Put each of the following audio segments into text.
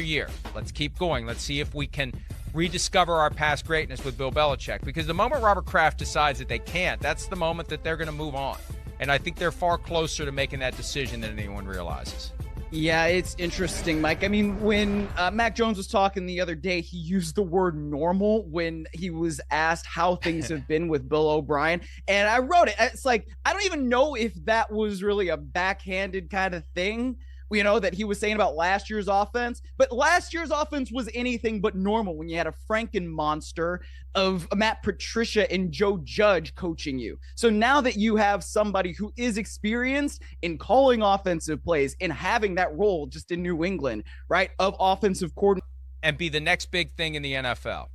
year. Let's keep going. Let's see if we can rediscover our past greatness with Bill Belichick. Because the moment Robert Kraft decides that they can't, that's the moment that they're going to move on. And I think they're far closer to making that decision than anyone realizes. Yeah, it's interesting, Mike. I mean, when Mac Jones was talking the other day, he used the word normal when he was asked how things have been with Bill O'Brien. And I wrote it. It's like, I don't even know if that was really a backhanded kind of thing, that he was saying about last year's offense. But last year's offense was anything but normal when you had a Franken monster of Matt Patricia and Joe Judge coaching you. So now that you have somebody who is experienced in calling offensive plays and having that role just in New England, right, of offensive coordinator. And be the next big thing in the NFL.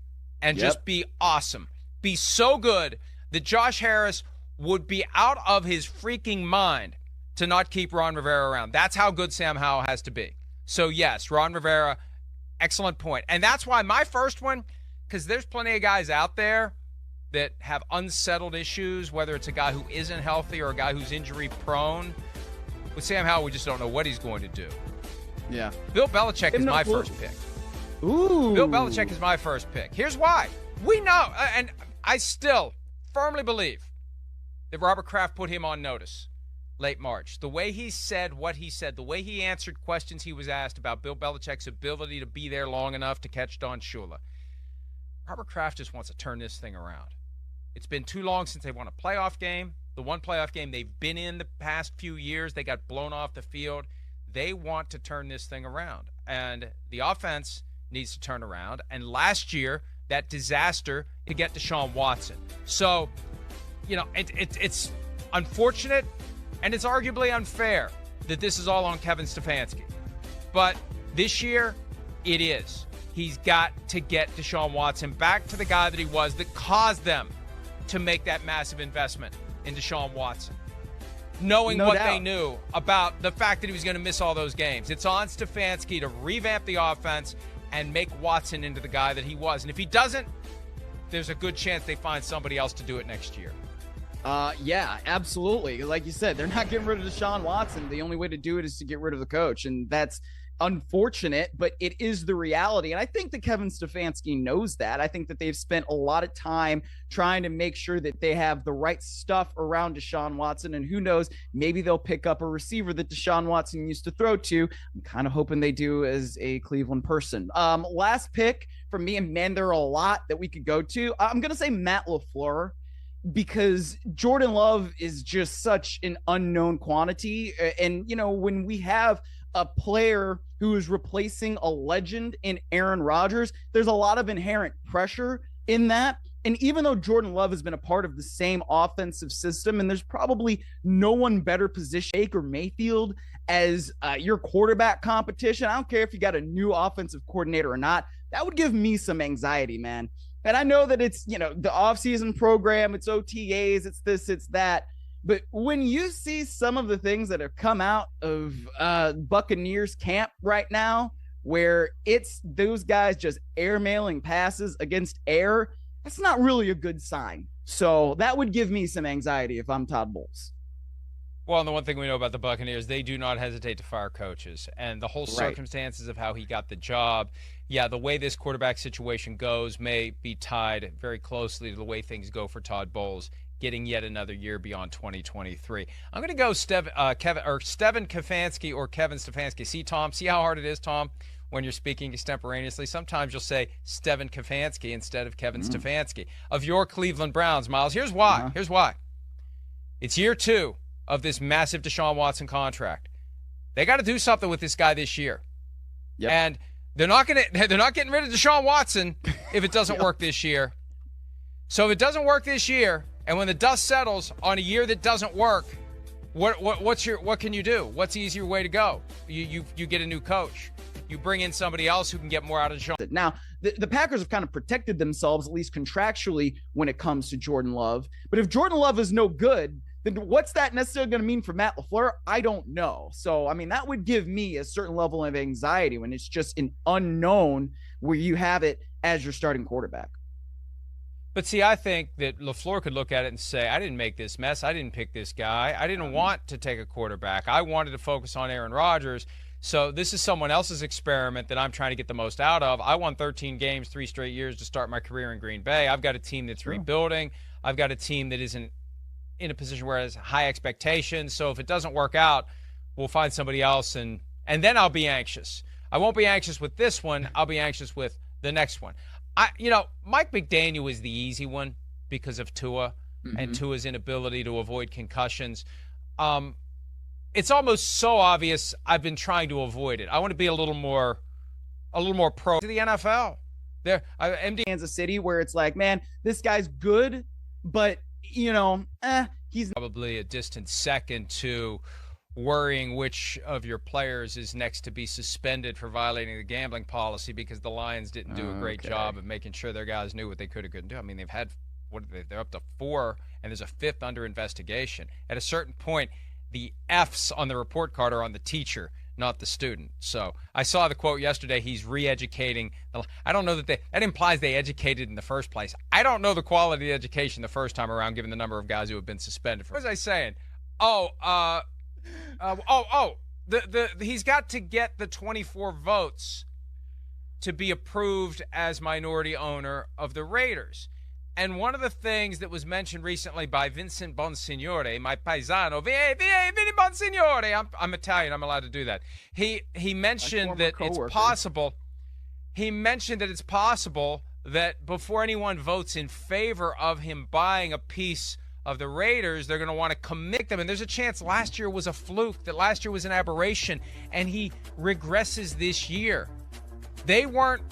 And just be awesome. Be so good that Josh Harris would be out of his freaking mind to not keep Ron Rivera around. That's how good Sam Howell has to be. So, yes, Ron Rivera, excellent point. And that's why my first one, because there's plenty of guys out there that have unsettled issues, whether it's a guy who isn't healthy or a guy who's injury-prone. With Sam Howell, we just don't know what he's going to do. Yeah. Bill Belichick is my first pick. Ooh. Bill Belichick is my first pick. Here's why. We know, and I still firmly believe that Robert Kraft put him on notice late March. The way he said what he said, the way he answered questions he was asked about Bill Belichick's ability to be there long enough to catch Don Shula. Robert Kraft just wants to turn this thing around. It's been too long since they won a playoff game. The one playoff game they've been in the past few years, they got blown off the field. They want to turn this thing around. And the offense needs to turn around. And last year, that disaster to get Deshaun Watson. So, it's unfortunate. And it's arguably unfair that this is all on Kevin Stefanski. But this year, it is. He's got to get Deshaun Watson back to the guy that he was that caused them to make that massive investment in Deshaun Watson. Knowing what they knew about the fact that he was going to miss all those games. It's on Stefanski to revamp the offense and make Watson into the guy that he was. And if he doesn't, there's a good chance they find somebody else to do it next year. Yeah, absolutely. Like you said, they're not getting rid of Deshaun Watson. The only way to do it is to get rid of the coach. And that's unfortunate, but it is the reality. And I think that Kevin Stefanski knows that. I think that they've spent a lot of time trying to make sure that they have the right stuff around Deshaun Watson. And who knows, maybe they'll pick up a receiver that Deshaun Watson used to throw to. I'm kind of hoping they do as a Cleveland person. Last pick for me, and man, there are a lot that we could go to. I'm going to say Matt LaFleur, because Jordan Love is just such an unknown quantity. And, when we have a player who is replacing a legend in Aaron Rodgers, there's a lot of inherent pressure in that. And even though Jordan Love has been a part of the same offensive system, and there's probably no one better positioned, Baker Mayfield, as your quarterback competition, I don't care if you got a new offensive coordinator or not, that would give me some anxiety, man. And I know that it's, the offseason program, it's OTAs, it's this, it's that. But when you see some of the things that have come out of Buccaneers camp right now, where it's those guys just airmailing passes against air, that's not really a good sign. So that would give me some anxiety if I'm Todd Bowles. Well, and the one thing we know about the Buccaneers, they do not hesitate to fire coaches. And the whole circumstances of how he got the job, the way this quarterback situation goes may be tied very closely to the way things go for Todd Bowles, getting yet another year beyond 2023. I'm going to go Steven Stefanski or Kevin Stefanski. See, Tom, see how hard it is, Tom, when you're speaking extemporaneously? Sometimes you'll say Steven Stefanski instead of Kevin Stefanski. Of your Cleveland Browns, Miles, here's why. Here's why. It's year 2 of this massive Deshaun Watson contract. They got to do something with this guy this year. Yep. And they're not getting rid of Deshaun Watson if it doesn't work this year. So if it doesn't work this year, and when the dust settles on a year that doesn't work, what can you do? What's the easier way to go? You get a new coach. You bring in somebody else who can get more out of Deshaun. Now, the Packers have kind of protected themselves, at least contractually, when it comes to Jordan Love. But if Jordan Love is no good, then what's that necessarily going to mean for Matt LaFleur? I don't know. So, I mean, that would give me a certain level of anxiety when it's just an unknown where you have it as your starting quarterback. But see, I think that LaFleur could look at it and say, I didn't make this mess. I didn't pick this guy. I didn't want to take a quarterback. I wanted to focus on Aaron Rodgers. So this is someone else's experiment that I'm trying to get the most out of. I won 13 games 3 straight years to start my career in Green Bay. I've got a team that's rebuilding. I've got a team that isn't in a position where it has high expectations. So if it doesn't work out, we'll find somebody else, and then I'll be anxious. I won't be anxious with this one. I'll be anxious with the next one. Mike McDaniel is the easy one because of Tua and Tua's inability to avoid concussions. It's almost so obvious I've been trying to avoid it. I want to be a little more pro to the NFL. Kansas City, where it's like, man, this guy's good, but he's probably a distant second to worrying which of your players is next to be suspended for violating the gambling policy because the Lions didn't do a great job of making sure their guys knew what they could and couldn't do. I mean, they've had they're up to 4, and there's a 5th under investigation. At a certain point, the F's on the report card are on the teacher, not the student. So I saw the quote yesterday. He's re-educating. I don't know that implies they educated in the first place. I don't know the quality of education the first time around, given the number of guys who have been suspended. What was I saying? He's got to get the 24 votes to be approved as minority owner of the Raiders. And one of the things that was mentioned recently by Vincent Bonsignore, my paisano, Vini Bonsignore, I'm Italian, I'm allowed to do that. He mentioned that it's possible. He mentioned that it's possible that before anyone votes in favor of him buying a piece of the Raiders, they're going to want to commit them. And there's a chance last year was a fluke, that last year was an aberration, and he regresses this year. They weren't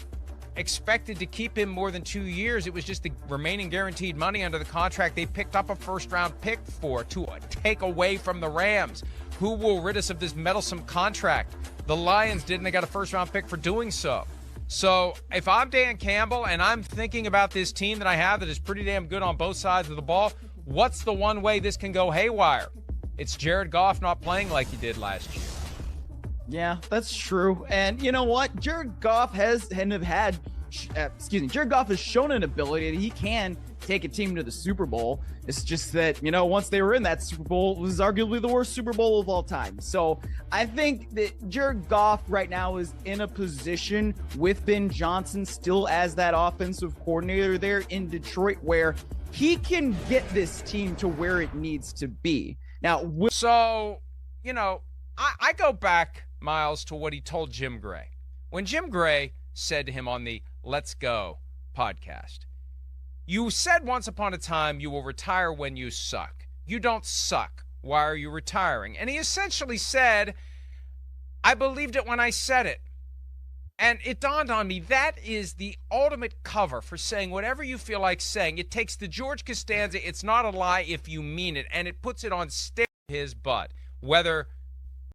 expected to keep him more than 2 years. It was just the remaining guaranteed money under the contract they picked up a first-round pick for to take away from the Rams, who will rid us of this meddlesome contract. The Lions did, and they got a first-round pick for doing so. So if I'm Dan Campbell and I'm thinking about this team that I have that is pretty damn good on both sides of the ball, what's the one way this can go haywire? It's Jared Goff not playing like he did last year. Yeah, that's true. And you know what? Jared Goff has shown an ability that he can take a team to the Super Bowl. It's just that, once they were in that Super Bowl, it was arguably the worst Super Bowl of all time. So I think that Jared Goff right now is in a position with Ben Johnson still as that offensive coordinator there in Detroit where he can get this team to where it needs to be. Now, I go back, Miles, to what he told Jim Gray. When Jim Gray said to him on the Let's Go podcast, you said once upon a time you will retire when you suck. You don't suck. Why are you retiring? And he essentially said, I believed it when I said it. And it dawned on me, that is the ultimate cover for saying whatever you feel like saying. It takes the George Costanza, it's not a lie if you mean it, and it puts it on his butt. Whether